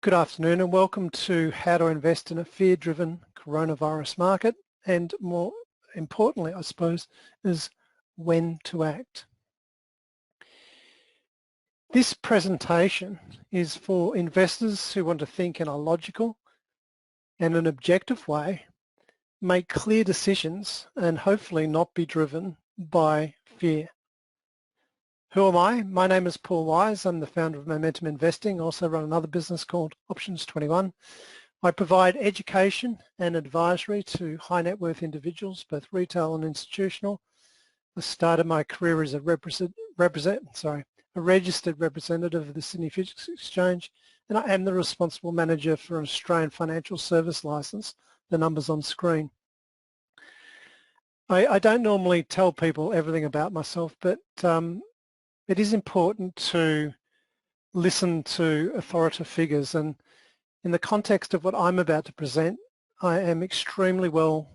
Good afternoon and welcome to How to Invest in a Fear-Driven Coronavirus Market, and more importantly, I suppose, is when to act. This presentation is for investors who want to think in a logical and an objective way, make clear decisions and hopefully not be driven by fear. Who am I? My name is Paul Wise. I'm the founder of Momentum Investing. I also run another business called Options 21. I provide education and advisory to high net worth individuals, both retail and institutional. I started my career as a registered representative of the Sydney Futures Exchange, and I am the responsible manager for an Australian financial service license, the numbers on screen. I don't normally tell people everything about myself, but it is important to listen to authoritative figures, and in the context of what I'm about to present, I am extremely well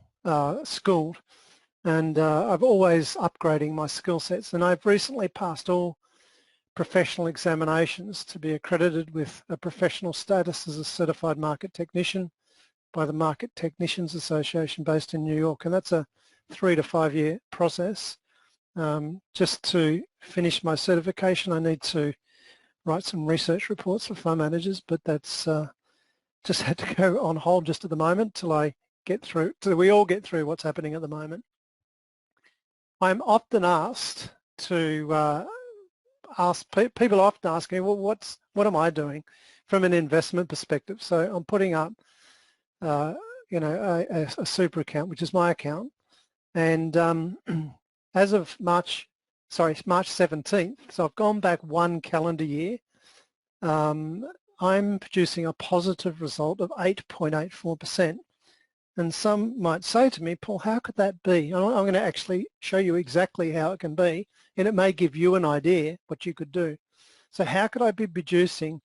schooled, and I'm always upgrading my skill sets, and I've recently passed all professional examinations to be accredited with a professional status as a certified market technician by the Market Technicians Association based in New York, and that's a 3 to 5 year process. Just to finish my certification, I need to write some research reports for fund managers, but that's just had to go on hold just at the moment till I get through, till we all get through what's happening at the moment. I'm often asked to people often ask me, well, what am I doing from an investment perspective? So I'm putting up, a super account, which is my account, and as of March 17th, so I've gone back 1 calendar year, I'm producing a positive result of 8.84%. And some might say to me, Paul, how could that be? I'm going to actually show you exactly how it can be, and it may give you an idea what you could do. So how could I be producing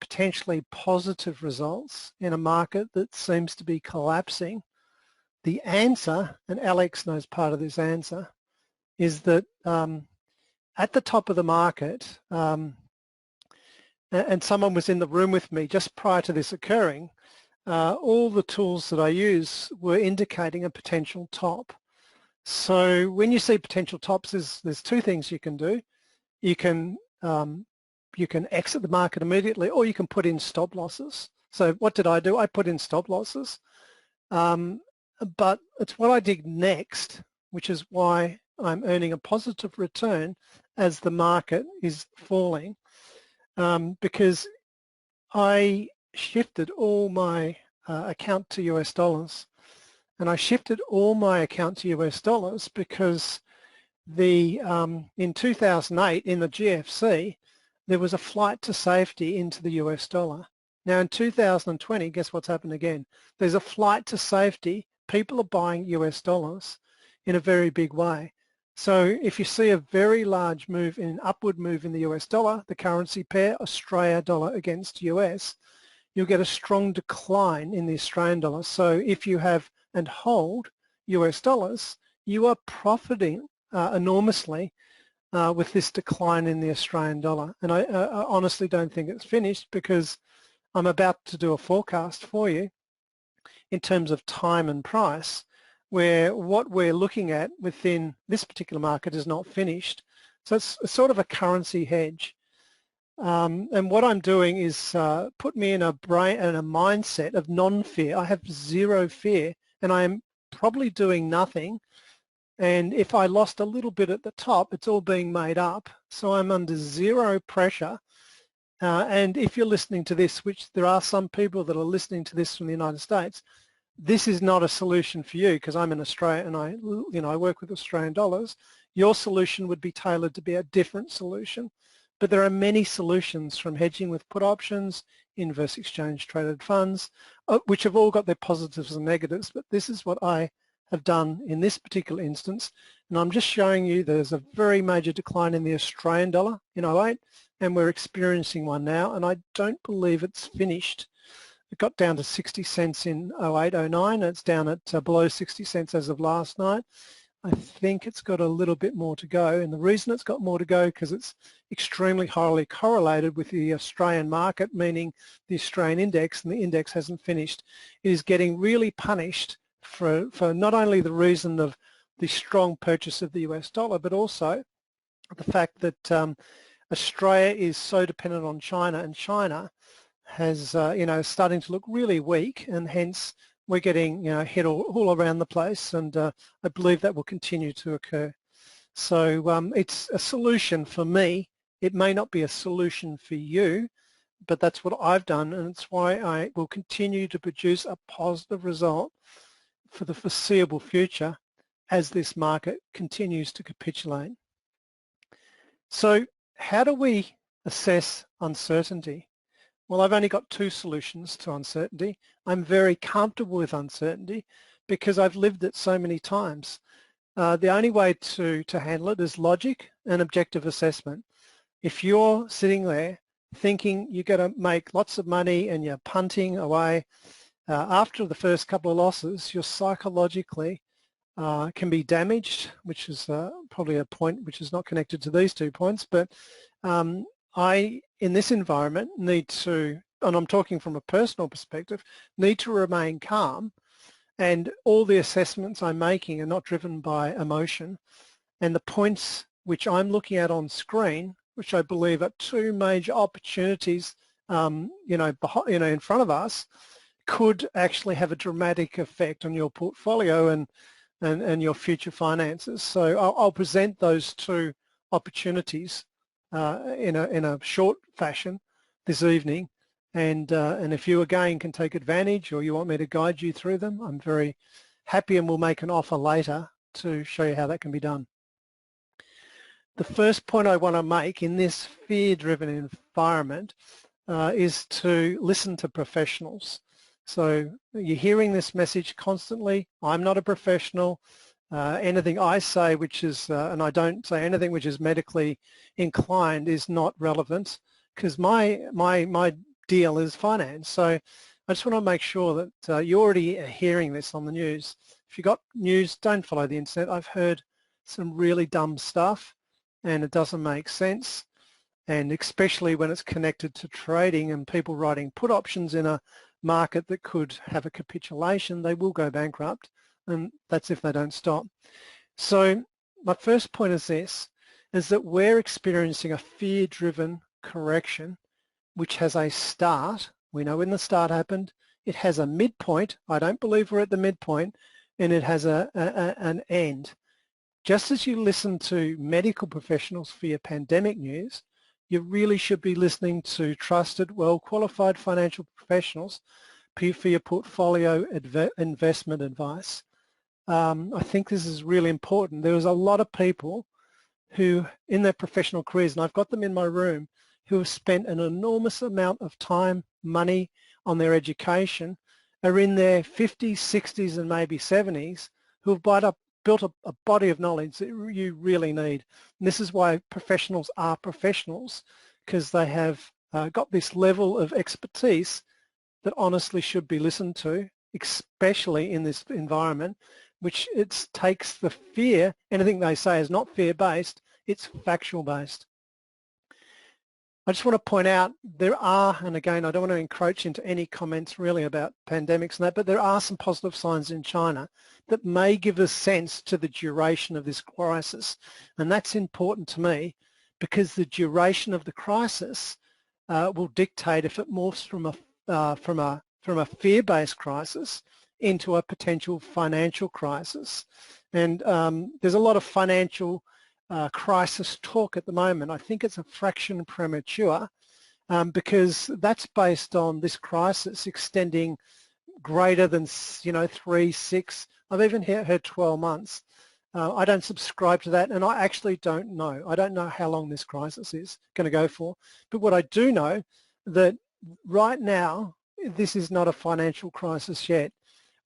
potentially positive results in a market that seems to be collapsing? The answer, and Alex knows part of this answer, is that at the top of the market, and someone was in the room with me just prior to this occurring, all the tools that I use were indicating a potential top. So when you see potential tops, there's two things you can do. You can exit the market immediately, or you can put in stop losses. So what did I do? I put in stop losses, but it's what I did next, which is why I'm earning a positive return as the market is falling, because I shifted all my account to US dollars, and I shifted all my account to US dollars because in 2008 in the GFC there was a flight to safety into the US dollar. Now in 2020, guess what's happened again? There's a flight to safety. People are buying US dollars in a very big way. So if you see a very large move, upward move in the US dollar, the currency pair, Australia dollar against US, you'll get a strong decline in the Australian dollar. So if you have and hold US dollars, you are profiting enormously with this decline in the Australian dollar. And I honestly don't think it's finished, because I'm about to do a forecast for you in terms of time and price, where what we're looking at within this particular market is not finished. So it's sort of a currency hedge. And what I'm doing is put me in a mindset of non-fear. I have zero fear, and I am probably doing nothing. And if I lost a little bit at the top, it's all being made up. So I'm under zero pressure. And if you're listening to this, which there are some people that are listening to this from the United States, this is not a solution for you, because I'm in Australia and I work with Australian dollars. Your solution would be tailored to be a different solution. But there are many solutions, from hedging with put options, inverse exchange traded funds, which have all got their positives and negatives. But this is what I have done in this particular instance. And I'm just showing you there's a very major decline in the Australian dollar in 08, and we're experiencing one now, and I don't believe it's finished. It got down to 60 cents in 08, 09. It's down at below 60 cents as of last night. I think it's got a little bit more to go, and the reason it's got more to go because it's extremely highly correlated with the Australian market, meaning the Australian index, and the index hasn't finished. It is getting really punished for not only the reason of the strong purchase of the US dollar, but also the fact that Australia is so dependent on China, and China has, starting to look really weak, and hence we're getting, hit all around the place, and I believe that will continue to occur. So it's a solution for me. It may not be a solution for you, but that's what I've done, and it's why I will continue to produce a positive result for the foreseeable future as this market continues to capitulate. So how do we assess uncertainty? Well, I've only got two solutions to uncertainty. I'm very comfortable with uncertainty because I've lived it so many times. The only way to handle it is logic and objective assessment. If you're sitting there thinking you're going to make lots of money and you're punting away, after the first couple of losses, you're psychologically can be damaged, which is probably a point which is not connected to these 2 points, but I, in this environment, need to, and I'm talking from a personal perspective, need to remain calm, and all the assessments I'm making are not driven by emotion, and the points which I'm looking at on screen, which I believe are two major opportunities, in front of us, could actually have a dramatic effect on your portfolio and your future finances. So I'll present those two opportunities in a short fashion this evening, and if you again can take advantage or you want me to guide you through them, I'm very happy, and we'll make an offer later to show you how that can be done. The first point I want to make in this fear-driven environment is to listen to professionals. So you're hearing this message constantly. I'm not a professional. Anything I say which is, and I don't say anything which is medically inclined, is not relevant, because my deal is finance. So I just want to make sure that you already are hearing this on the news. If you've got news, don't follow the internet. I've heard some really dumb stuff and it doesn't make sense, and especially when it's connected to trading and people writing put options in a market that could have a capitulation. They will go bankrupt, and that's if they don't stop. So my first point is this, is that we're experiencing a fear-driven correction which has a start. We know when the start happened. It has a midpoint. I don't believe we're at the midpoint, and it has an end. Just as you listen to medical professionals for your pandemic news, you really should be listening to trusted, well-qualified financial professionals for your portfolio investment advice. I think this is really important. There was a lot of people who, in their professional careers, and I've got them in my room, who have spent an enormous amount of time, money on their education, are in their 50s, 60s, and maybe 70s, who have built a body of knowledge that you really need. And this is why professionals are professionals, because they have got this level of expertise that honestly should be listened to, especially in this environment, which it takes the fear. Anything they say is not fear-based, it's factual-based. I just want to point out there are, and again, I don't want to encroach into any comments really about pandemics and that, but there are some positive signs in China that may give a sense to the duration of this crisis. And that's important to me, because the duration of the crisis will dictate if it morphs from a fear-based crisis into a potential financial crisis. And there's a lot of financial crisis talk at the moment. I think it's a fraction premature, because that's based on this crisis extending greater than 3, 6, I've even heard 12 months. I don't subscribe to that, and I actually don't know. I don't know how long this crisis is going to go for. But what I do know, that right now this is not a financial crisis yet.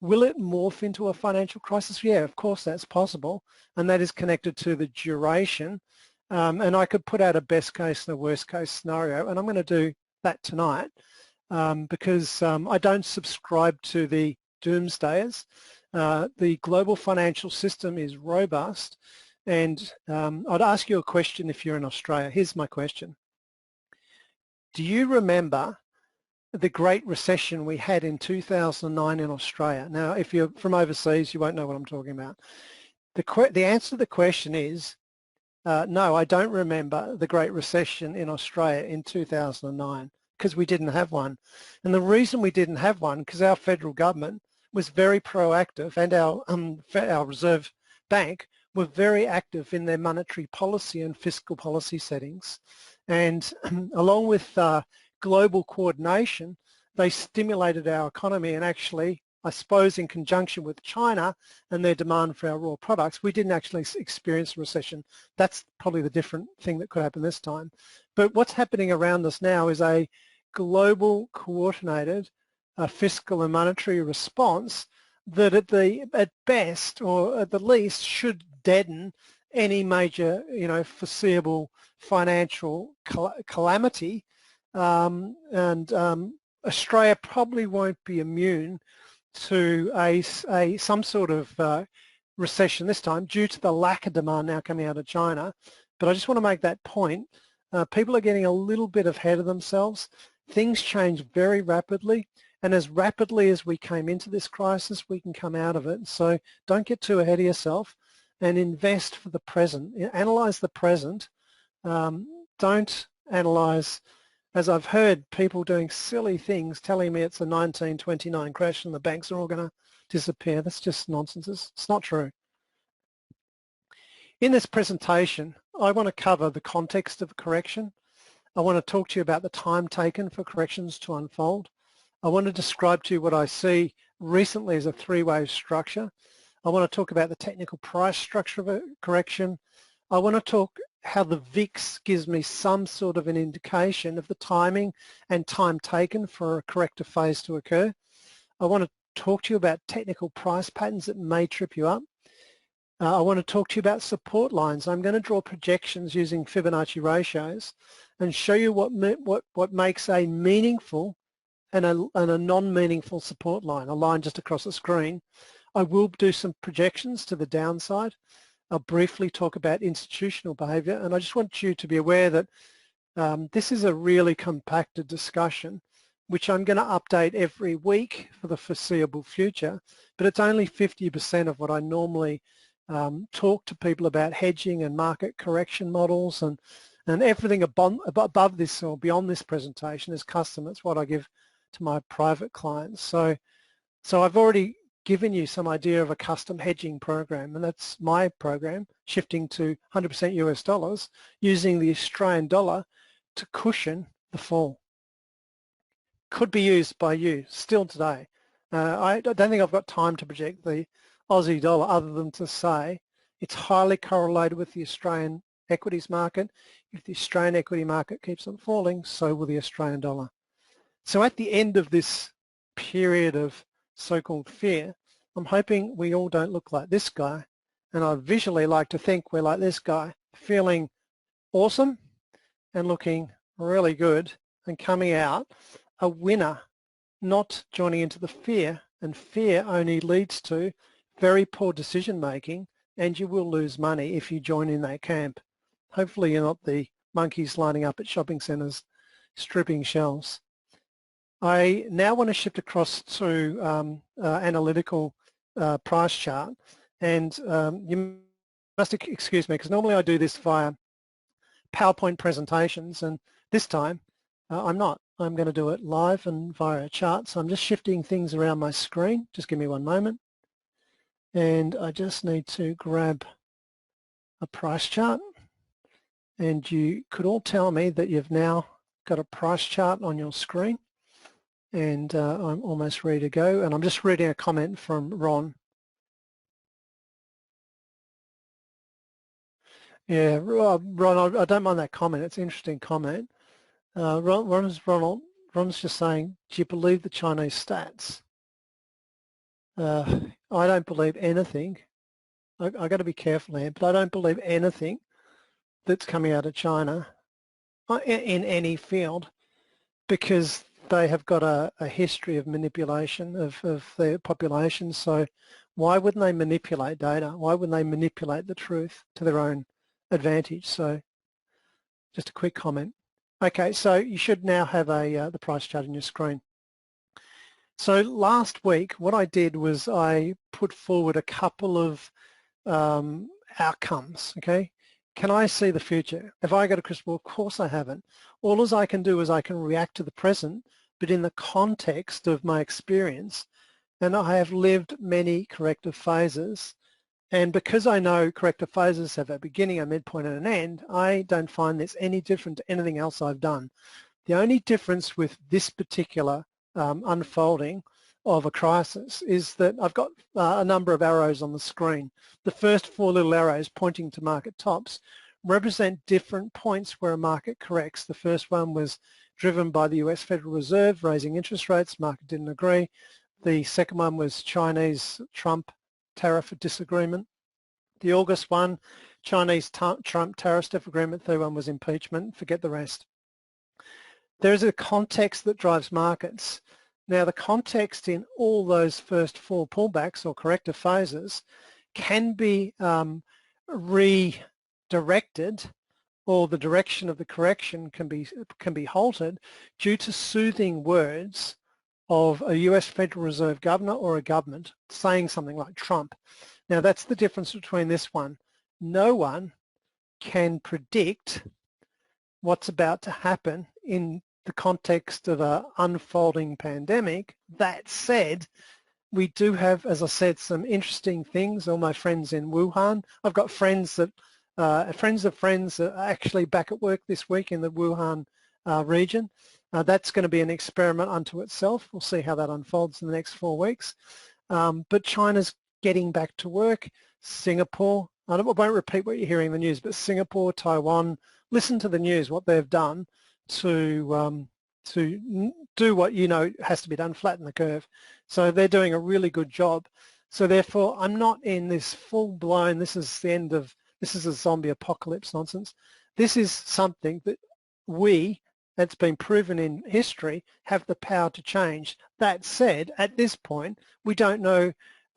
Will it morph into a financial crisis? Yeah, of course that's possible, and that is connected to the duration. And I could put out a best case and a worst case scenario, and I'm going to do that tonight, because I don't subscribe to the doomsdayers. the global financial system is robust, and I'd ask you a question if you're in Australia. Here's my question. Do you remember the Great Recession we had in 2009 in Australia? Now, if you're from overseas, you won't know what I'm talking about. The answer to the question is, no, I don't remember the Great Recession in Australia in 2009 because we didn't have one. And the reason we didn't have one, because our federal government was very proactive, and our Reserve Bank were very active in their monetary policy and fiscal policy settings. And along with global coordination, they stimulated our economy, and actually, I suppose in conjunction with China and their demand for our raw products, we didn't actually experience a recession. That's probably the different thing that could happen this time. But what's happening around us now is a global coordinated fiscal and monetary response that at best or at the least should deaden any major, foreseeable financial calamity. Australia probably won't be immune to some sort of recession this time due to the lack of demand now coming out of China. But I just want to make that point. People are getting a little bit ahead of themselves. Things change very rapidly, and as rapidly as we came into this crisis, we can come out of it. So don't get too ahead of yourself and invest for the present. Analyze the present. Don't analyze, as I've heard people doing silly things telling me it's a 1929 crash and the banks are all going to disappear. That's just nonsense. It's not true. In this presentation, I want to cover the context of correction. I want to talk to you about the time taken for corrections to unfold. I want to describe to you what I see recently as a three-wave structure. I want to talk about the technical price structure of a correction. I want to talk how the VIX gives me some sort of an indication of the timing and time taken for a corrective phase to occur. I want to talk to you about technical price patterns that may trip you up. I want to talk to you about support lines. I'm going to draw projections using Fibonacci ratios and show you what makes a meaningful and a non-meaningful support line, a line just across the screen. I will do some projections to the downside. I'll briefly talk about institutional behaviour, and I just want you to be aware that this is a really compacted discussion which I'm going to update every week for the foreseeable future, but it's only 50% of what I normally talk to people about hedging and market correction models, and everything above this or beyond this presentation is custom. It's what I give to my private clients. So I've already given you some idea of a custom hedging program, and that's my program, shifting to 100% US dollars, using the Australian dollar to cushion the fall. Could be used by you still today. I don't think I've got time to project the Aussie dollar other than to say it's highly correlated with the Australian equities market. If the Australian equity market keeps on falling, so will the Australian dollar. So at the end of this period of so-called fear, I'm hoping we all don't look like this guy, and I visually like to think we're like this guy, feeling awesome and looking really good and coming out a winner, not joining into the fear, and fear only leads to very poor decision making, and you will lose money if you join in that camp. Hopefully you're not the monkeys lining up at shopping centres stripping shelves. I now want to shift across to analytical price chart, and you must excuse me because normally I do this via PowerPoint presentations, and this time I'm not. I'm going to do it live and via a chart, so I'm just shifting things around my screen. Just give me one moment, and I just need to grab a price chart, and you could all tell me that you've now got a price chart on your screen. And I'm almost ready to go, and I'm just reading a comment from Ron. Yeah, Ron, I don't mind that comment. It's an interesting comment. Ron's just saying, do you believe the Chinese stats? I don't believe anything. I got to be careful here, but I don't believe anything that's coming out of China in any field, because they have got a history of manipulation of their population, so why wouldn't they manipulate data? Why wouldn't they manipulate the truth to their own advantage? So just a quick comment. Okay, so you should now have the price chart on your screen. So last week, what I did was I put forward a couple of outcomes, okay? Can I see the future? Have I got a crystal ball? Of course I haven't. All as I can do is I can react to the present, but in the context of my experience, and I have lived many corrective phases, and because I know corrective phases have a beginning, a midpoint, and an end, I don't find this any different to anything else I've done. The only difference with this particular unfolding of a crisis is that I've got a number of arrows on the screen. The first 4 little arrows pointing to market tops represent different points where a market corrects. The first one was driven by the US Federal Reserve raising interest rates. Market didn't agree. The second one was Chinese Trump tariff disagreement. The August one, Chinese Trump tariff agreement. Third one was impeachment. Forget the rest. There's a context that drives markets. Now the context in all those first 4 pullbacks or corrective phases can be redirected, or the direction of the correction can be halted due to soothing words of a US Federal Reserve governor or a government saying something like Trump. Now that's the difference between this one. No one can predict what's about to happen in the context of an unfolding pandemic. That said, we do have, as I said, some interesting things. All my friends in Wuhan, I've got friends that, friends of friends that are actually back at work this week in the Wuhan region. That's going to be an experiment unto itself. We'll see how that unfolds in the next 4 weeks. But China's getting back to work. Singapore, I won't repeat what you're hearing in the news, but Singapore, Taiwan, listen to the news, what they've done to do what you know has to be done, flatten the curve. So they're doing a really good job. So therefore, I'm not in this full-blown, this is the end of, this is a zombie apocalypse nonsense. This is something that we, that's been proven in history, have the power to change. That said, at this point, we don't know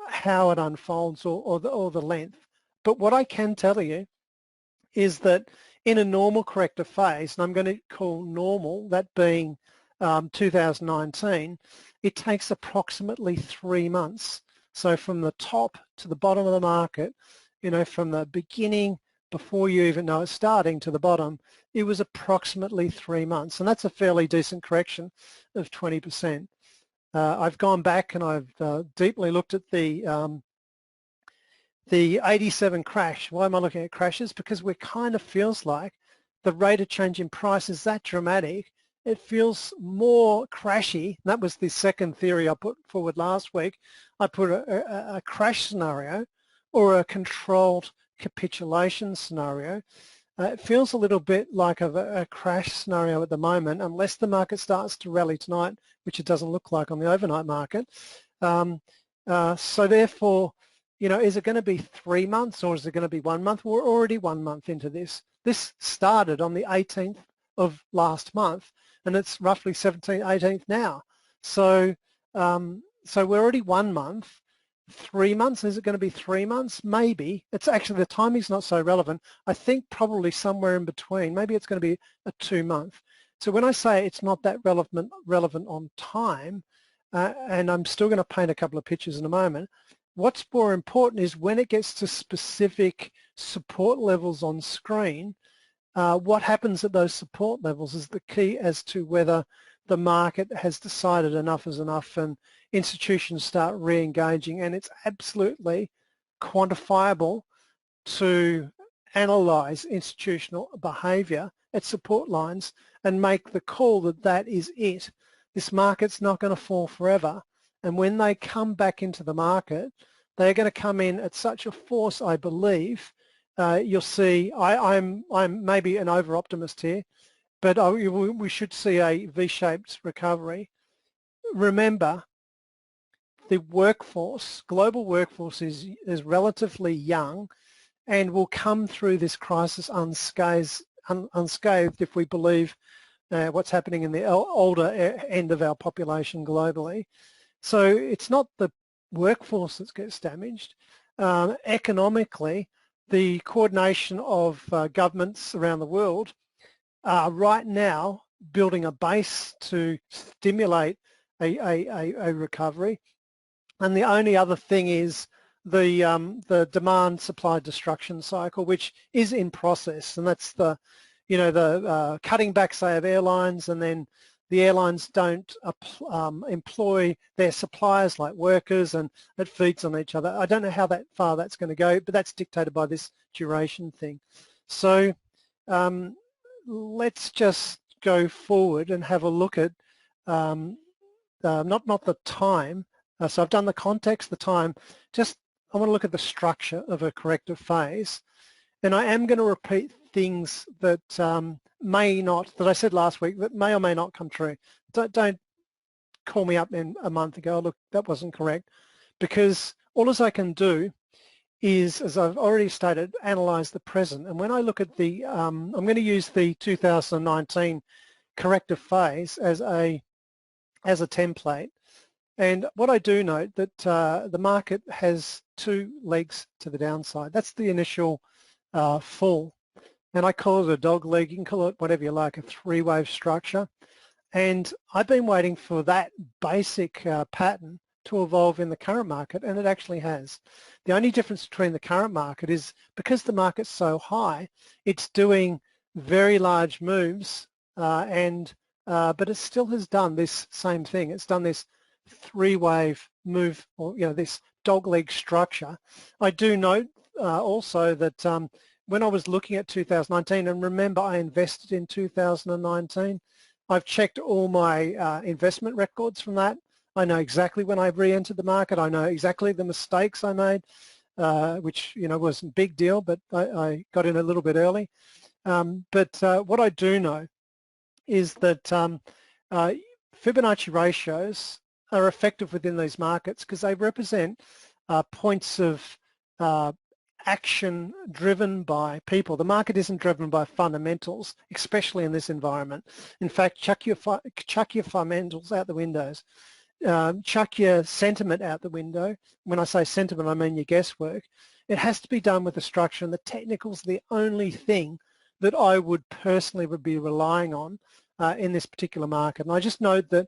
how it unfolds or the length. But what I can tell you is that in a normal corrective phase, and I'm going to call normal, that being 2019, it takes approximately 3 months. So from the top to the bottom of the market, you know, from the beginning before you even know it's starting to the bottom, it was approximately 3 months. And that's a fairly decent correction of 20%. I've gone back and I've deeply looked at the 87 crash. Why am I looking at crashes? Because it kind of feels like the rate of change in price is that dramatic. It feels more crashy. That was the second theory I put forward last week. I put a crash scenario or a controlled capitulation scenario. It feels a little bit like a crash scenario at the moment, unless the market starts to rally tonight, which it doesn't look like on the overnight market. So therefore, you know, is it going to be 3 months or is it going to be 1 month? We're already 1 month into this. This started on the 18th of last month, and it's roughly 17th, 18th now. So, so we're already 1 month. 3 months, is it going to be 3 months? Maybe. It's actually, the timing's not so relevant. I think probably somewhere in between. Maybe it's going to be a 2 month. So when I say it's not that relevant on time, and I'm still going to paint a couple of pictures in a moment, what's more important is when it gets to specific support levels on screen, what happens at those support levels is the key as to whether the market has decided enough is enough and institutions start re-engaging, and it's absolutely quantifiable to analyse institutional behaviour at support lines and make the call that that is it. This market's not going to fall forever, and when they come back into the market, they're going to come in at such a force, I believe. You'll see, I'm maybe an over-optimist here, but we should see a V-shaped recovery. Remember, the workforce, global workforce is relatively young and will come through this crisis unscathed if we believe what's happening in the older end of our population globally. So it's not the workforce that gets damaged. Economically, the coordination of governments around the world are right now building a base to stimulate a recovery. And the only other thing is the demand supply destruction cycle, which is in process, and that's the cutting back, say, of airlines, and then the airlines don't employ their suppliers like workers, and it feeds on each other. I don't know how far that's going to go, but that's dictated by this duration thing. So let's just go forward and have a look at not the time. So I've done the context, the time. Just I want to look at the structure of a corrective phase, and I am going to repeat things that that I said last week, that may or may not come true. Don't call me up in a month ago, look, that wasn't correct, because all as I can do is, as I've already stated, analyse the present. And when I look at the, I'm going to use the 2019 corrective phase as a template. And what I do note that the market has two legs to the downside. That's the initial fall. And I call it a dog leg, you can call it whatever you like, a three-wave structure. And I've been waiting for that basic pattern to evolve in the current market, and it actually has. The only difference between the current market is because the market's so high, it's doing very large moves, but it still has done this same thing. It's done this three-wave move, or this dog-leg structure. I do note also that when I was looking at 2019, and remember I invested in 2019, I've checked all my investment records from that. I know exactly when I re-entered the market. I know exactly the mistakes I made, which wasn't a big deal, but I got in a little bit early. But what I do know is that Fibonacci ratios are effective within these markets because they represent points of action driven by people. The market isn't driven by fundamentals, especially in this environment. In fact, chuck your fundamentals out the windows. Chuck your sentiment out the window. When I say sentiment, I mean your guesswork. It has to be done with the structure, and the technicals are the only thing that I would personally be relying on in this particular market. And I just note that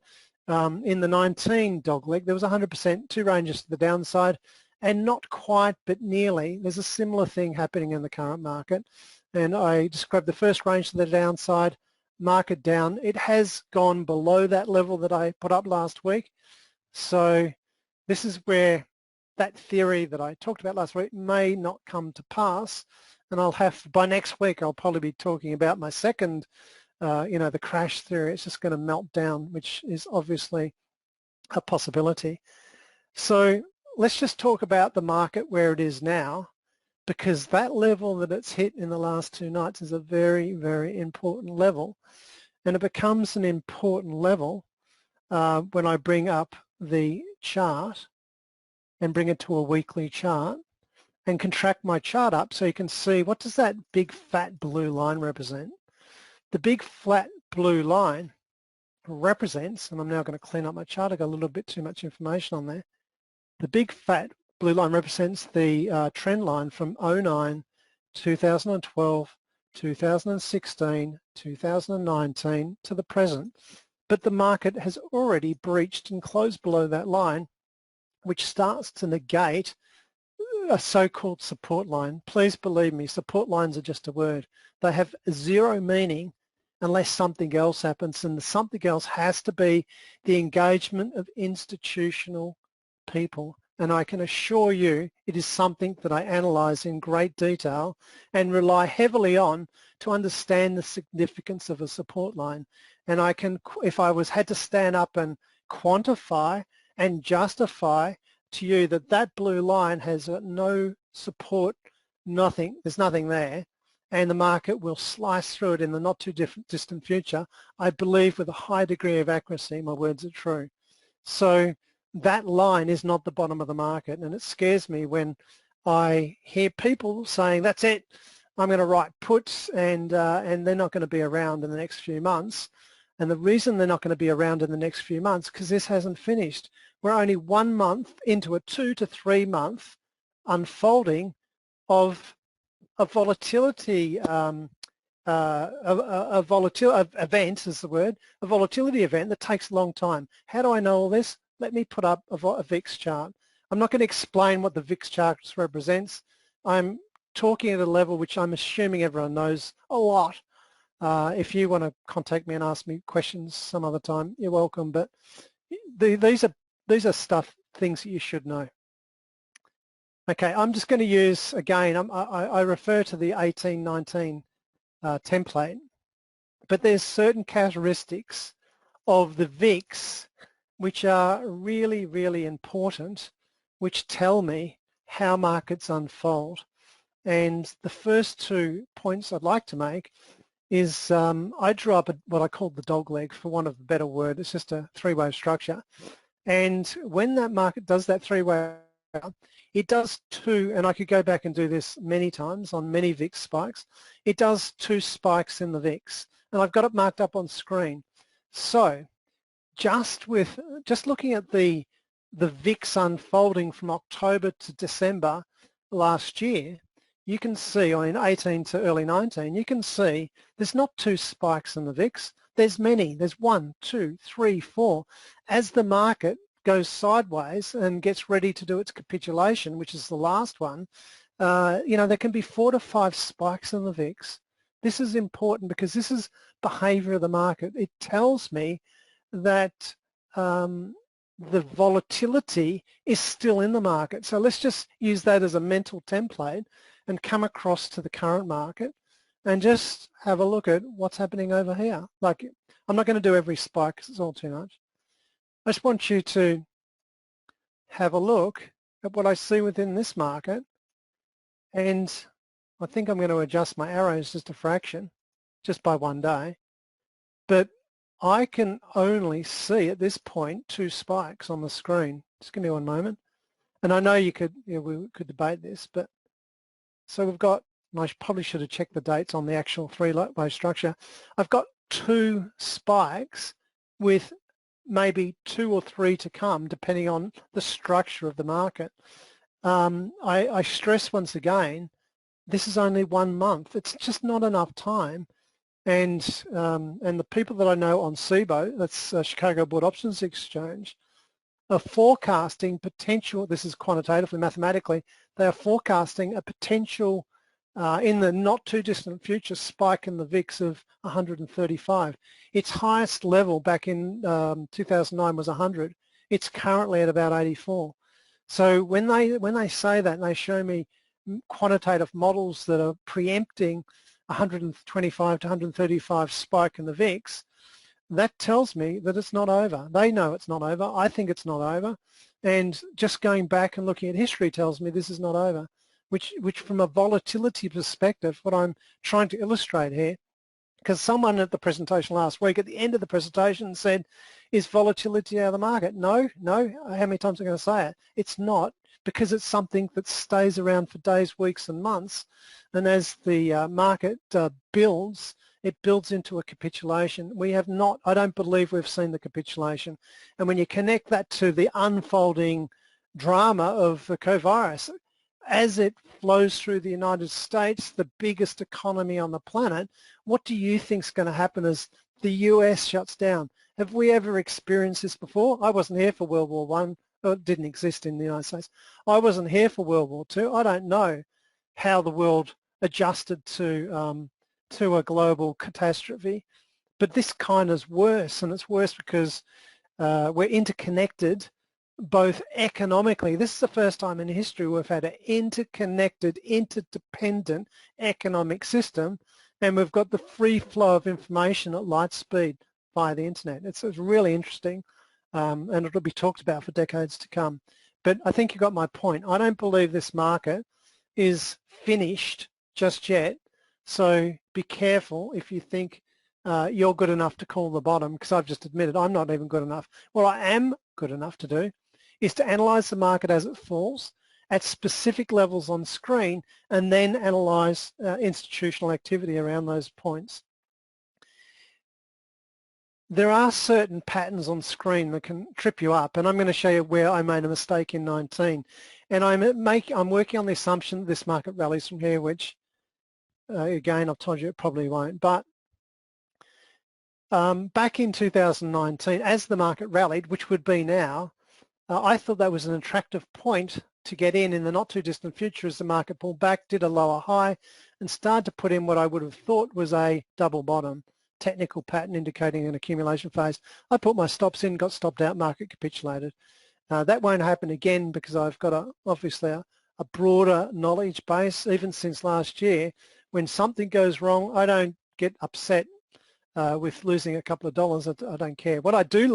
in the 19 dogleg, there was 100%, two ranges to the downside, and not quite, but nearly. There's a similar thing happening in the current market. And I described the first range to the downside, market down. It has gone below that level that I put up last week. So this is where that theory that I talked about last week may not come to pass. And by next week, I'll probably be talking about my second, the crash theory. It's just going to melt down, which is obviously a possibility. So let's just talk about the market where it is now, because that level that it's hit in the last two nights is a very, very important level. And it becomes an important level when I bring up the chart and bring it to a weekly chart and contract my chart up so you can see, what does that big fat blue line represent? The big flat blue line represents, and I'm now going to clean up my chart, I got a little bit too much information on there. The big fat blue line represents the trend line from 09, 2012, 2016, 2019 to the present. But the market has already breached and closed below that line, which starts to negate a so-called support line. Please believe me, support lines are just a word. They have zero meaning unless something else happens, and the something else has to be the engagement of institutional people. And I can assure you it is something that I analyse in great detail and rely heavily on to understand the significance of a support line. And I can, if I had to stand up and quantify and justify to you that that blue line has no support, nothing, there's nothing there, and the market will slice through it in the not too distant future, I believe with a high degree of accuracy my words are true. So that line is not the bottom of the market, and it scares me when I hear people saying, that's it, I'm going to write puts and they're not going to be around in the next few months. And the reason they're not going to be around in the next few months, because this hasn't finished. We're only 1 month into a 2 to 3 month unfolding of a volatility a volatility event is the word, a volatility event that takes a long time. How do I know all this? Let me put up a VIX chart. I'm not going to explain what the VIX chart represents. I'm talking at a level which I'm assuming everyone knows a lot. If you want to contact me and ask me questions some other time, you're welcome. But these are things that you should know. Okay, I'm just going to use, again, I refer to the 1819 template, but there's certain characteristics of the VIX which are really, really important, which tell me how markets unfold. And the first 2 points I'd like to make is I drew up what I called the dog leg, for want of a better word. It's just a three-way structure. And when that market does that three-way, it does 2, and I could go back and do this many times on many VIX spikes, it does 2 spikes in the VIX. And I've got it marked up on screen. So just looking at the VIX unfolding from October to December last year, you can see, or in 18 to early 19, you can see there's not 2 spikes in the VIX, there's many, there's 1, 2, 3, 4. As the market goes sideways and gets ready to do its capitulation, which is the last one, there can be 4 to 5 spikes in the VIX. This is important because this is behavior of the market. It tells me that the volatility is still in the market. So let's just use that as a mental template and come across to the current market and just have a look at what's happening over here. Like, I'm not going to do every spike because it's all too much. I just want you to have a look at what I see within this market, and I think I'm going to adjust my arrows just a fraction, just by 1 day, but I can only see at this point 2 spikes on the screen. Just give me 1 moment. And I know we could debate this, but so we've got, and I probably should have checked the dates on the actual three-way structure. I've got 2 spikes with maybe 2 or 3 to come, depending on the structure of the market. I stress once again, this is only 1 month. It's just not enough time. And the people that I know on CBOE, that's Chicago Board Options Exchange, are forecasting potential, this is quantitatively, mathematically, they are forecasting a potential in the not too distant future spike in the VIX of 135. Its highest level back in 2009 was 100. It's currently at about 84. So when they say that and they show me quantitative models that are preempting 125 to 135 spike in the VIX, that tells me that it's not over. They know it's not over. I think it's not over. And just going back and looking at history tells me this is not over, which from a volatility perspective, what I'm trying to illustrate here, because someone at the presentation last week, at the end of the presentation said, is volatility out of the market? No. How many times am I going to say it? It's not, because it's something that stays around for days, weeks and months. And as the market builds, it builds into a capitulation. We have not, I don't believe we've seen the capitulation. And when you connect that to the unfolding drama of the COVID, as it flows through the United States, the biggest economy on the planet, what do you think is going to happen as the US shuts down? Have we ever experienced this before? I wasn't here for World War I. It didn't exist in the United States. I wasn't here for World War II. I don't know how the world adjusted to a global catastrophe, but this kind is worse, and it's worse because we're interconnected both economically. This is the first time in history we've had an interconnected, interdependent economic system, and we've got the free flow of information at light speed via the internet. It's really interesting, and it'll be talked about for decades to come. But I think you got my point. I don't believe this market is finished just yet, so be careful if you think you're good enough to call the bottom, because I've just admitted I'm not even good enough. What I am good enough to do is to analyse the market as it falls at specific levels on screen, and then analyse institutional activity around those points. there are certain patterns on screen that can trip you up, and I'm going to show you where I made a mistake in 19. And I'm working on the assumption that this market rallies from here, which again, I've told you it probably won't. But back in 2019, as the market rallied, which would be now, I thought that was an attractive point to get in the not too distant future as the market pulled back, did a lower high, and started to put in what I would have thought was a double bottom, technical pattern indicating an accumulation phase. I put my stops in, got stopped out, market capitulated. That won't happen again because I've got obviously a broader knowledge base. Even since last year, when something goes wrong, I don't get upset with losing a couple of dollars. I don't care. What I do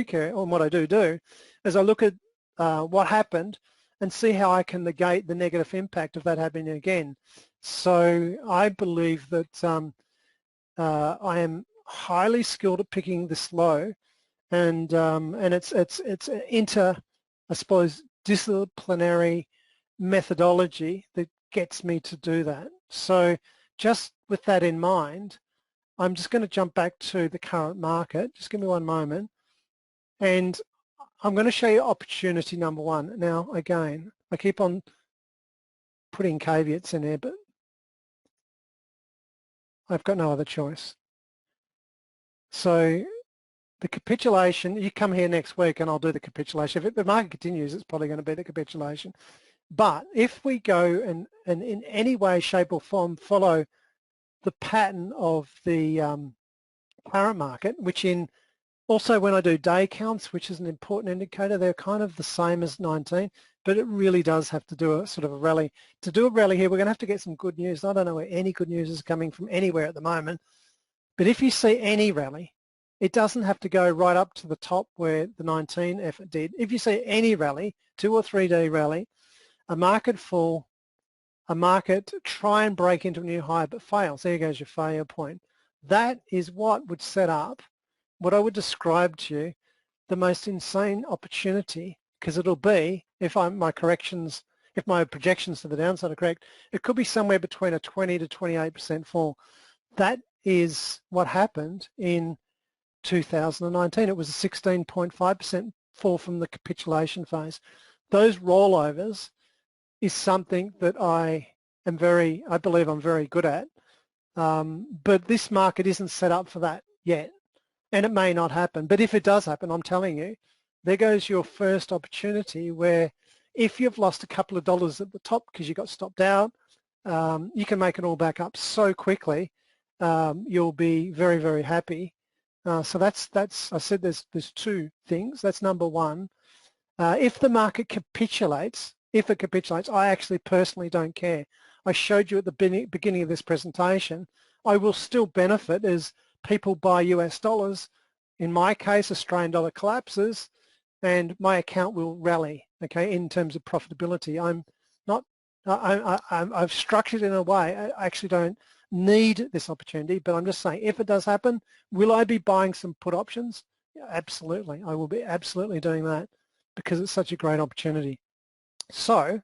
care, or what I do is I look at what happened and see how I can negate the negative impact of that happening again. So I believe that I am highly skilled at picking this low, and it's I suppose, disciplinary methodology that gets me to do that. So just with that in mind, I'm just going to jump back to the current market. Just give me one moment. And I'm going to show you opportunity number one. Now, again, I keep on putting caveats in there, but I've got no other choice. So the capitulation, you come here next week and I'll do the capitulation. If the market continues, it's probably going to be the capitulation. But if we go and in any way, shape or form follow the pattern of the current market, which also when I do day counts, which is an important indicator, they're kind of the same as 19, but it really does have to do a sort of a rally. To do a rally here, we're going to have to get some good news. I don't know where any good news is coming from anywhere at the moment, but if you see any rally, it doesn't have to go right up to the top where the 19 effort did. If you see any rally, 2 or 3 day rally, a market fall, a market try and break into a new high but fails, there goes your failure point. That is what would set up what I would describe to you the most insane opportunity, because it'll be, if my projections to the downside are correct, it could be somewhere between a 20 to 28% fall. That is what happened in 2019. It was a 16.5% fall from the capitulation phase. Those rollovers is something that I believe I'm very good at, but this market isn't set up for that yet, and it may not happen. But if it does happen, I'm telling you, there goes your first opportunity where if you've lost a couple of dollars at the top because you got stopped out, you can make it all back up so quickly. You'll be very, very happy. So that's I said there's 2 things. That's number one. If the market capitulates, I actually personally don't care. I showed you at the beginning of this presentation, I will still benefit as people buy US dollars. In my case, Australian dollar collapses and my account will rally, okay, in terms of profitability. I've structured it in a way, I actually don't need this opportunity, but I'm just saying, if it does happen, will I be buying some put options? Yeah, absolutely, I will be absolutely doing that because it's such a great opportunity. So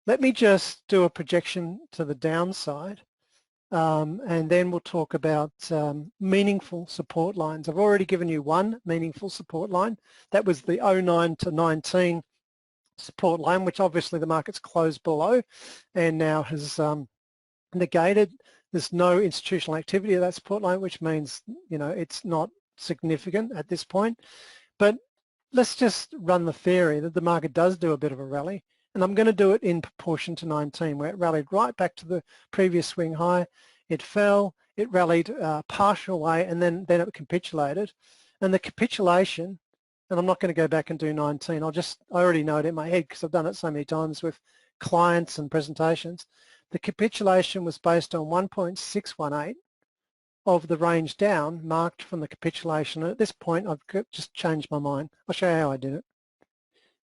let me just do a projection to the downside, and then we'll talk about meaningful support lines. I've already given you one meaningful support line. That was the 09 to 19 support line, which obviously the market's closed below and now has negated. There's no institutional activity at that support line, which means, you know, it's not significant at this point. But let's just run the theory that the market does do a bit of a rally, and I'm going to do it in proportion to 19, where it rallied right back to the previous swing high. It fell, it rallied partial way, and then it capitulated. And the capitulation, and I'm not going to go back and do 19, I already know it in my head because I've done it so many times with clients and presentations. The capitulation was based on 1.618 of the range down marked from the capitulation. And at this point, I've just changed my mind. I'll show you how I did it.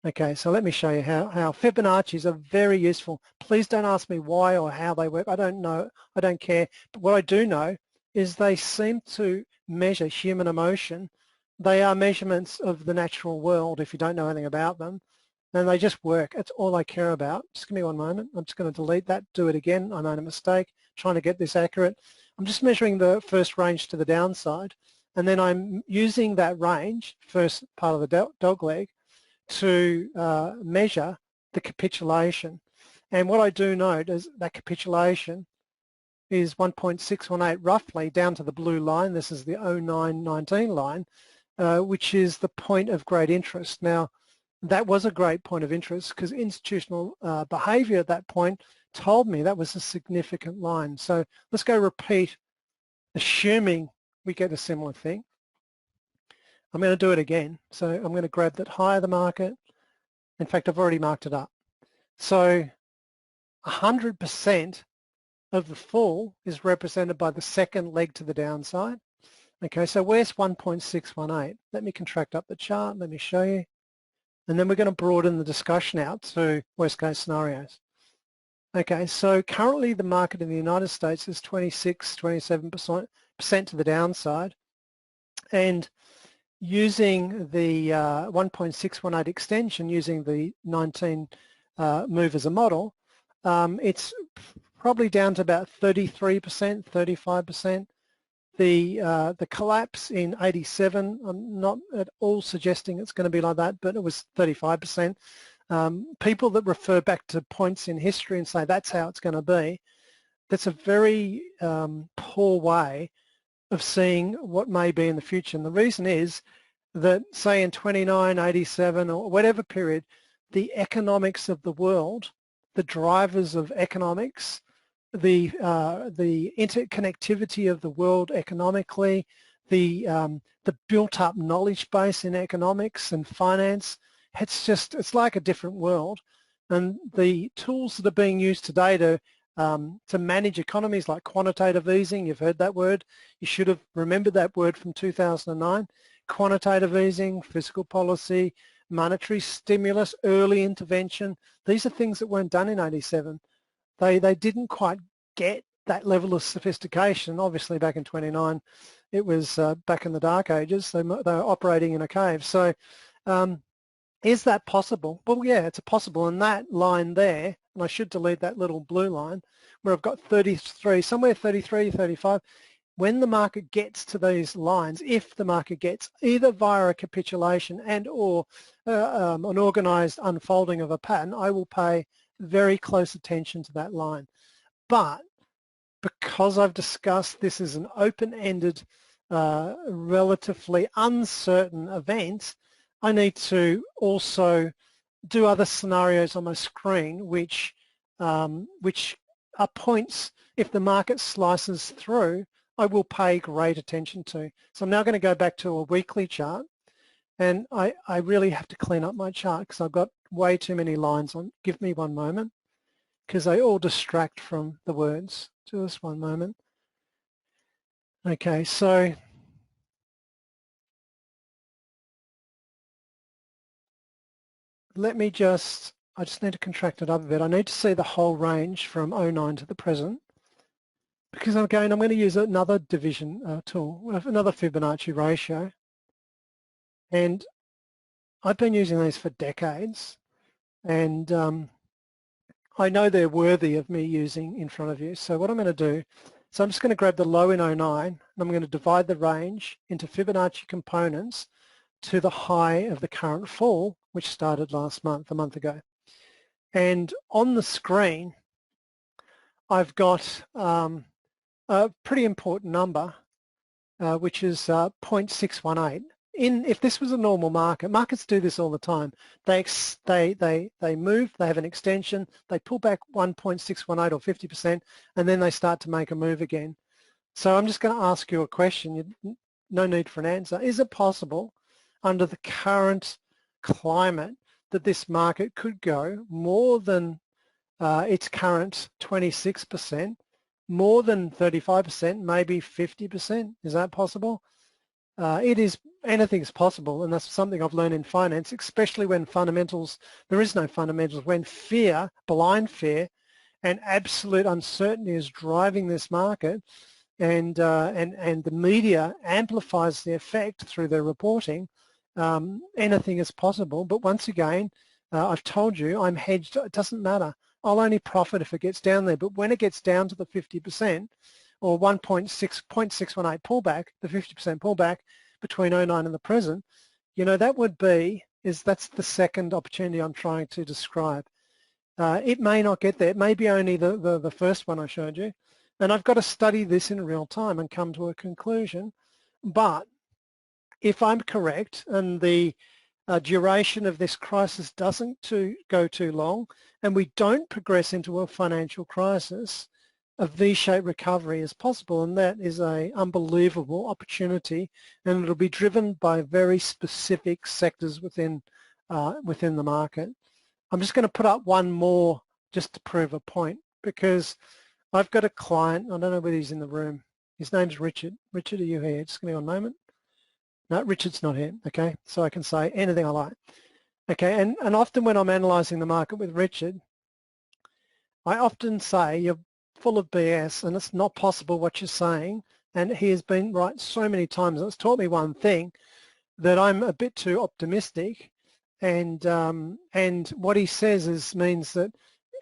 Okay, so let me show you how Fibonacci's are very useful. Please don't ask me why or how they work. I don't know. I don't care. But what I do know is they seem to measure human emotion. They are measurements of the natural world if you don't know anything about them. And they just work. That's all I care about. Just give me one moment. I'm just going to delete that, do it again. I made a mistake trying to get this accurate. I'm just measuring the first range to the downside. and then I'm using that range, first part of the dog leg, to measure the capitulation. And what I do note is that capitulation is 1.618 roughly down to the blue line. This is the 0919 line, which is the point of great interest. Now, that was a great point of interest because institutional behaviour at that point told me that was a significant line. So let's go repeat, assuming we get a similar thing. I'm going to do it again. So I'm going to grab that high of the market. In fact, I've already marked it up. So 100% of the fall is represented by the second leg to the downside. Okay, so where's 1.618? Let me contract up the chart. Let me show you. And then we're going to broaden the discussion out to worst case scenarios. Okay, so currently the market in the United States is 27% to the downside. And using the 1.618 extension, using the 19 move as a model, it's probably down to about 33%, 35%. The collapse in 87, I'm not at all suggesting it's going to be like that, but it was 35%. People that refer back to points in history and say that's how it's going to be, that's a very poor way of seeing what may be in the future. And the reason is that, say in 29, 87 or whatever period, the economics of the world, the drivers of economics, the interconnectivity of the world economically, the built-up knowledge base in economics and finance, it's like a different world. And the tools that are being used today to manage economies, like quantitative easing, you've heard that word, you should have remembered that word from 2009, quantitative easing, fiscal policy, monetary stimulus, early intervention, these are things that weren't done in 87. They didn't quite get that level of sophistication. Obviously back in 29 it was back in the dark ages, they were operating in a cave. So is that possible? Well, yeah, it's possible. And that line there, and I should delete that little blue line, where I've got 33, somewhere 33, 35, when the market gets to these lines, if the market gets either via a capitulation and or an organised unfolding of a pattern, I will pay very close attention to that line. But because I've discussed this is an open-ended, relatively uncertain event, I need to also do other scenarios on my screen which are points, if the market slices through, I will pay great attention to. So I'm now going to go back to a weekly chart, and I really have to clean up my chart because I've got way too many lines on. Give me one moment because they all distract from the words. Just one moment. Okay, so let me I just need to contract it up a bit. I need to see the whole range from 09 to the present, because again, I'm going to use another division tool, another Fibonacci ratio. And I've been using these for decades, and I know they're worthy of me using in front of you. So what I'm going to do, so I'm just going to grab the low in 09, and I'm going to divide the range into Fibonacci components to the high of the current fall, which started last month, a month ago. And on the screen, I've got a pretty important number, which is 0.618. If this was a normal market, markets do this all the time. They move, they have an extension, they pull back 1.618 or 50%, and then they start to make a move again. So I'm just going to ask you a question. No need for an answer. Is it possible, under the current climate, that this market could go more than its current 26%, more than 35%, maybe 50%? Is that possible? It is. Anything's possible, and that's something I've learned in finance, especially when fundamentals, there is no fundamentals, when fear, blind fear, and absolute uncertainty is driving this market, and the media amplifies the effect through their reporting. Anything is possible, but once again, I've told you I'm hedged. It doesn't matter. I'll only profit if it gets down there, but when it gets down to the 50%, or 0.618 pullback, the 50% pullback between 09 and the present, you know, that would be, that's the second opportunity I'm trying to describe. It may not get there. It may be only the first one I showed you. And I've got to study this in real time and come to a conclusion. But if I'm correct and the duration of this crisis doesn't go too long and we don't progress into a financial crisis, a V-shaped recovery is possible, and that is an unbelievable opportunity, and it'll be driven by very specific sectors within the market. I'm just going to put up one more just to prove a point, because I've got a client, I don't know whether he's in the room. His name's Richard. Richard, are you here? Just give me one moment. No, Richard's not here, okay? So I can say anything I like. Okay, and often when I'm analysing the market with Richard, I often say you're full of BS and it's not possible what you're saying, and he has been right so many times, and it's taught me one thing, that I'm a bit too optimistic, and what he says means that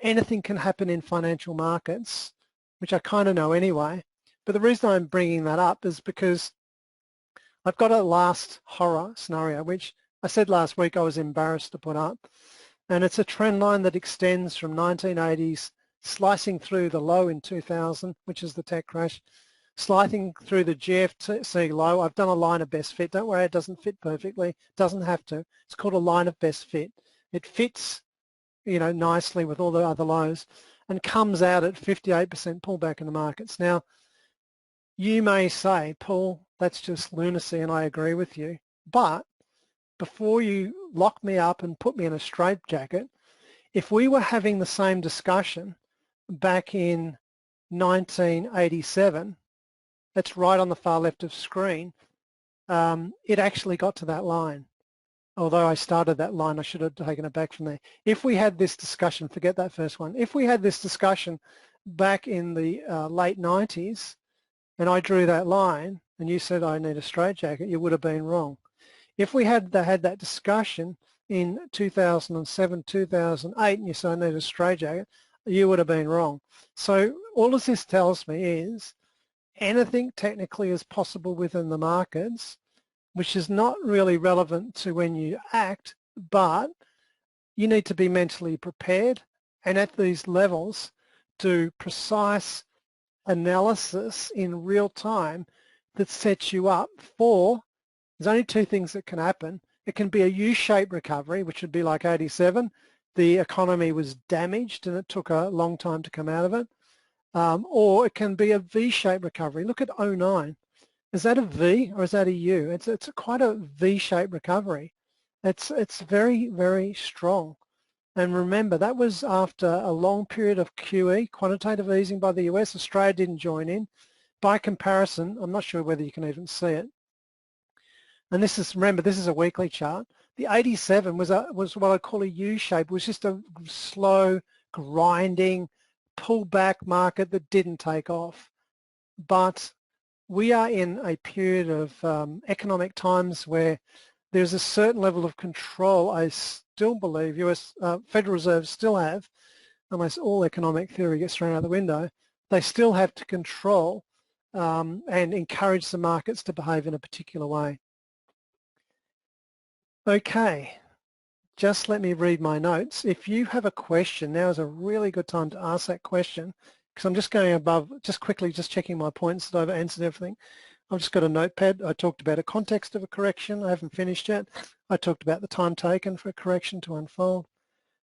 anything can happen in financial markets, which I kind of know anyway. But the reason I'm bringing that up is because I've got a last horror scenario, which I said last week I was embarrassed to put up, and it's a trend line that extends from 1980s, slicing through the low in 2000, which is the tech crash, slicing through the GFC low. I've done a line of best fit. Don't worry, it doesn't fit perfectly. It doesn't have to. It's called a line of best fit. It fits, you know, nicely with all the other lows and comes out at 58% pullback in the markets. Now, you may say, Paul, that's just lunacy, and I agree with you. But before you lock me up and put me in a straitjacket, if we were having the same discussion back in 1987, that's right on the far left of screen, it actually got to that line. Although I started that line, I should have taken it back from there. If we had this discussion, forget that first one, if we had this discussion back in the late 90s, and I drew that line, and you said I need a straitjacket, you would have been wrong. If we had that discussion in 2007, 2008, and you said I need a straitjacket, you would have been wrong. So all of this tells me is anything technically is possible within the markets, which is not really relevant to when you act, but you need to be mentally prepared, and at these levels do precise analysis in real time that sets you up for, there's only two things that can happen. It can be a U-shaped recovery, which would be like 87. The economy was damaged and it took a long time to come out of it. Or it can be a V-shaped recovery. Look at 09. Is that a V or is that a U? It's quite a V-shaped recovery. It's very, very strong. And remember, that was after a long period of QE, quantitative easing by the US. Australia didn't join in. By comparison, I'm not sure whether you can even see it. And this is, remember, this is a weekly chart. The 87 was what I call a U-shape. It was just a slow, grinding, pullback market that didn't take off. But we are in a period of economic times where there's a certain level of control I still believe US Federal Reserve still have, unless all economic theory gets thrown out the window, they still have to control and encourage the markets to behave in a particular way. Okay, just let me read my notes. If you have a question, now is a really good time to ask that question, because I'm just going above, just quickly, just checking my points that I've answered everything. I've just got a notepad. I talked about a context of a correction. I haven't finished yet. I talked about the time taken for a correction to unfold.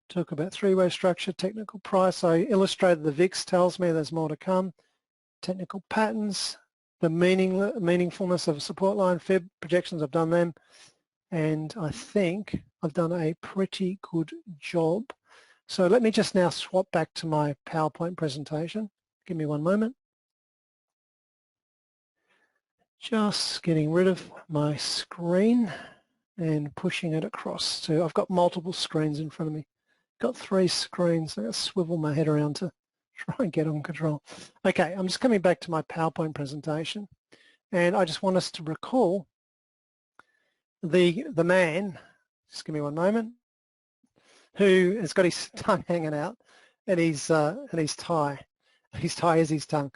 Talk about three-way structure, technical price. I illustrated the VIX tells me there's more to come. Technical patterns, the meaningfulness of a support line, Fib projections, I've done them. And I think I've done a pretty good job. So let me just now swap back to my PowerPoint presentation. Give me one moment. Just getting rid of my screen and pushing it across to, I've got multiple screens in front of me. Got 3 screens. I've got to swivel my head around to try and get on control. Okay, I'm just coming back to my PowerPoint presentation, and I just want us to recall the man, just give me one moment, who has got his tongue hanging out and his tie. His tie is his tongue.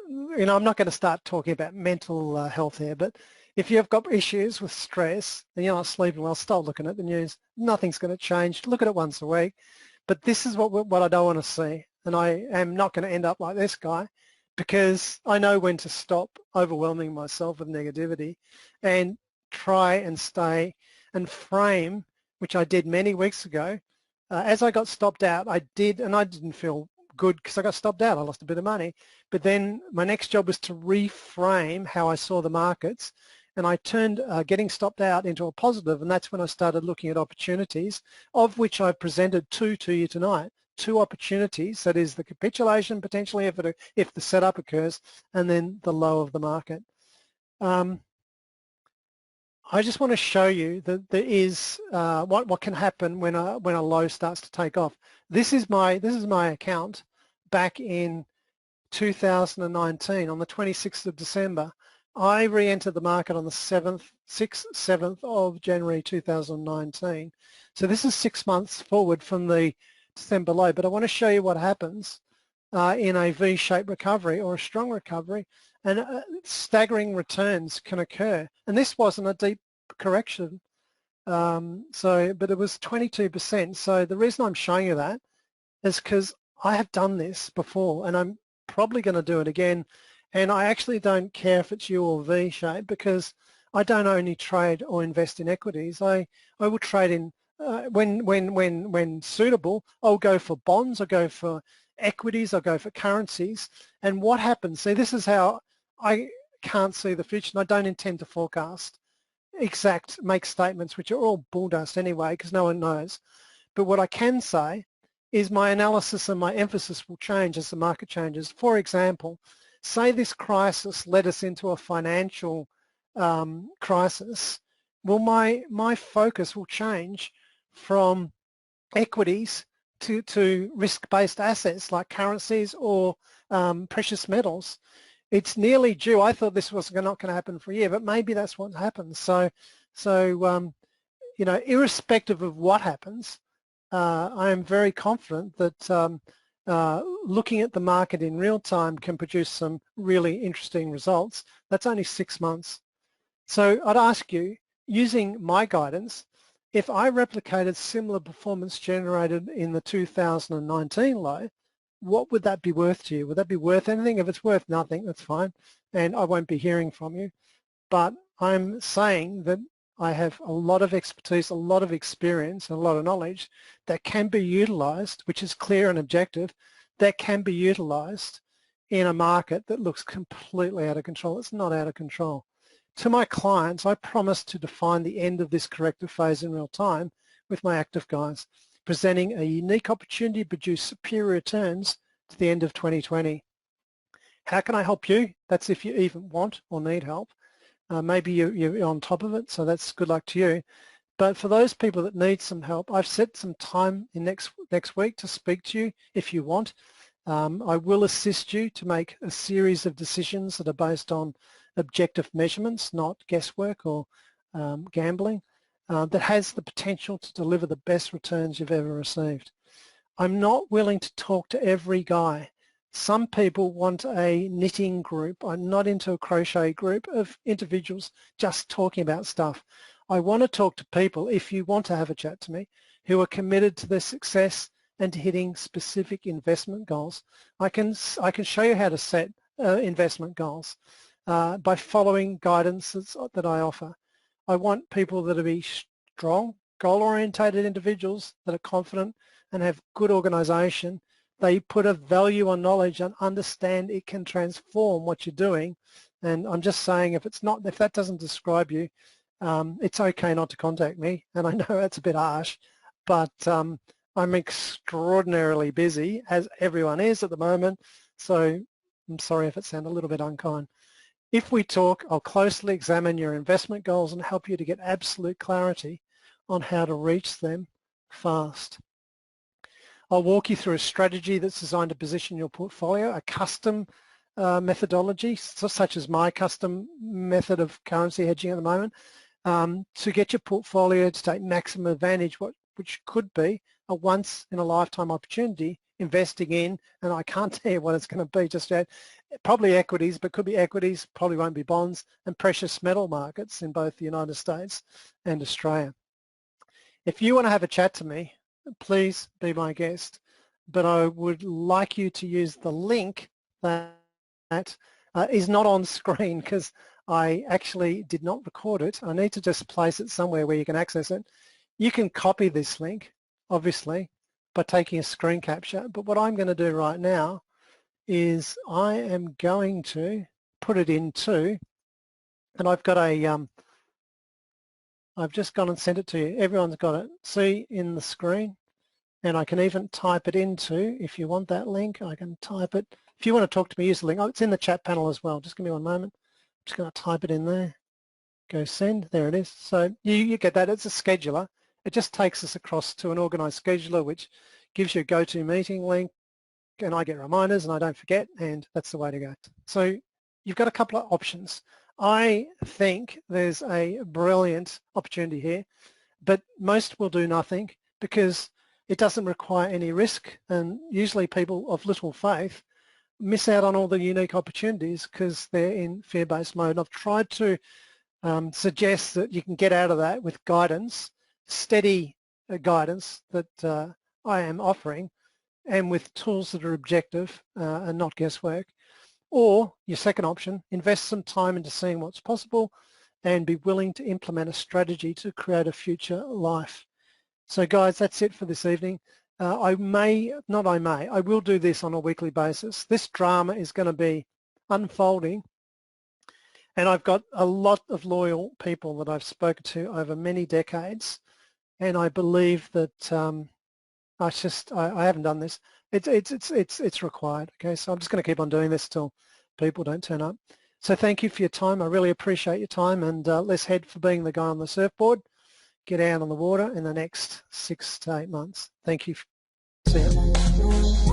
I'm not going to start talking about mental health here, but if you've got issues with stress and you're not sleeping well, stop looking at the news. Nothing's going to change. Look at it once a week. But this is what I don't want to see, and I am not going to end up like this guy, because I know when to stop overwhelming myself with negativity and try and stay and frame, which I did many weeks ago. As I got stopped out, I didn't feel good because I got stopped out. I lost a bit of money. But then my next job was to reframe how I saw the markets, and I turned getting stopped out into a positive, and that's when I started looking at opportunities, of which I presented two to you tonight. Two opportunities, that is the capitulation potentially if the setup occurs, and then the low of the market. I just want to show you that there is what can happen when a low starts to take off. This is my account back in 2019 on the 26th of December. I re-entered the market on the 7th of January 2019. So this is 6 months forward from the December low, but I want to show you what happens in a V-shaped recovery or a strong recovery, and staggering returns can occur. And this wasn't a deep correction, but it was 22%. So the reason I'm showing you that is because I have done this before, and I'm probably going to do it again. And I actually don't care if it's U or V shape, because I don't only trade or invest in equities. I will trade in when suitable. I'll go for bonds, I'll go for equities, I'll go for currencies. And what happens? See, this is how I can't see the future, and I don't intend to forecast make statements which are all bull dust anyway, because no one knows. But what I can say is my analysis and my emphasis will change as the market changes. For example, say this crisis led us into a financial crisis. Well, my focus will change from equities to risk-based assets like currencies or precious metals. It's nearly due. I thought this was not going to happen for a year, but maybe that's what happens. So irrespective of what happens, I am very confident that looking at the market in real time can produce some really interesting results. That's only 6 months. So I'd ask you, using my guidance, if I replicated similar performance generated in the 2019 low, what would that be worth to you? Would that be worth anything? If it's worth nothing, that's fine, and I won't be hearing from you. But I'm saying that I have a lot of expertise, a lot of experience, and a lot of knowledge that can be utilised, which is clear and objective, that can be utilised in a market that looks completely out of control. It's not out of control. To my clients, I promise to define the end of this corrective phase in real time with my active guys, presenting a unique opportunity to produce superior returns to the end of 2020. How can I help you? That's if you even want or need help. Maybe you're on top of it, so that's good luck to you. But for those people that need some help, I've set some time in next week to speak to you if you want. I will assist you to make a series of decisions that are based on objective measurements, not guesswork or gambling, that has the potential to deliver the best returns you've ever received. I'm not willing to talk to every guy. Some people want a knitting group. I'm not into a crochet group of individuals just talking about stuff. I want to talk to people, if you want to have a chat to me, who are committed to their success and to hitting specific investment goals. I can show you how to set investment goals by following guidance that I offer. I want people that are be strong, goal-orientated individuals that are confident and have good organisation. They put a value on knowledge and understand it can transform what you're doing. And I'm just saying, if that doesn't describe you, it's okay not to contact me. And I know that's a bit harsh, but I'm extraordinarily busy, as everyone is at the moment. So I'm sorry if it sounded a little bit unkind. If we talk, I'll closely examine your investment goals and help you to get absolute clarity on how to reach them fast. I'll walk you through a strategy that's designed to position your portfolio, a custom methodology, such as my custom method of currency hedging at the moment, to get your portfolio to take maximum advantage, which could be a once-in-a-lifetime opportunity investing in, and I can't tell you what it's going to be just yet. Probably equities, but could be equities, probably won't be bonds, and precious metal markets in both the United States and Australia. If you want to have a chat to me, please be my guest, but I would like you to use the link that is not on screen because I actually did not record it. I need to just place it somewhere where you can access it. You can copy this link, obviously, by taking a screen capture, but what I'm going to do right now is I am going to put it into, and I've got a, I've just gone and sent it to you. Everyone's got it. See in the screen, and I can even type it into, if you want that link, I can type it. If you want to talk to me, use the link. Oh, it's in the chat panel as well. Just give me one moment. I'm just going to type it in there. Go send. There it is. So you get that. It's a scheduler. It just takes us across to an organized scheduler, which gives you a GoToMeeting link, and I get reminders and I don't forget, and that's the way to go. So you've got a couple of options. I think there's a brilliant opportunity here, but most will do nothing because it doesn't require any risk, and usually people of little faith miss out on all the unique opportunities because they're in fear-based mode. I've tried to suggest that you can get out of that with guidance, steady guidance that I am offering, and with tools that are objective and not guesswork. Or your second option, invest some time into seeing what's possible and be willing to implement a strategy to create a future life. So guys, that's it for this evening. I will do this on a weekly basis. This drama is going to be unfolding, and I've got a lot of loyal people that I've spoken to over many decades, and I believe that I haven't done this. It's required. Okay, so I'm just going to keep on doing this till people don't turn up. So thank you for your time. I really appreciate your time, and let's head for being the guy on the surfboard. Get out on the water in the next 6 to 8 months. Thank you. See you.